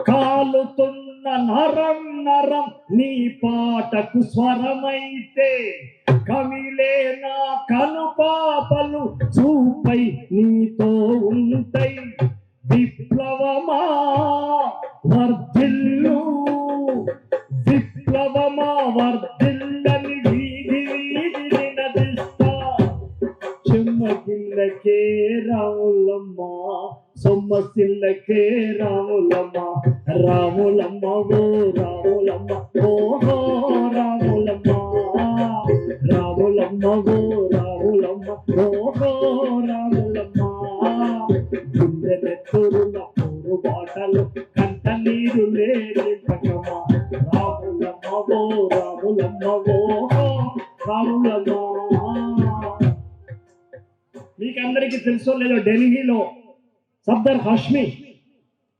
కాలుతున్న నరం నరం నీ పాటకు స్వరమైతే కమిలే నా కనుపాపలు చూపై నీతో ఉంటాయి. విప్లవమా వర్ధిల్లు, విప్లవమా వర్ధిల్లని వీధి వీధి నదిస్తా. చెమ్మగిల్లకే రాములమ్మ, సొమ్మసిల్లకే రాములమ్మ, రాములమ్మ ఓ రాములమ్మ, ఓహో రాములమ్మ, రాములమ్మ ఓ రాములమ్మ, ఓహో రాములమ్మ. గుండెలెత్తురుల పూరు బాటలు కంట నీరు లేని పటమా, రాములమ్మ ఓ రాములమ్మ, ఓహో రాములమ్మ. మీకందరికీ తెలుసో లేదో, ఢిల్లీలో సర్దార్ హాష్మి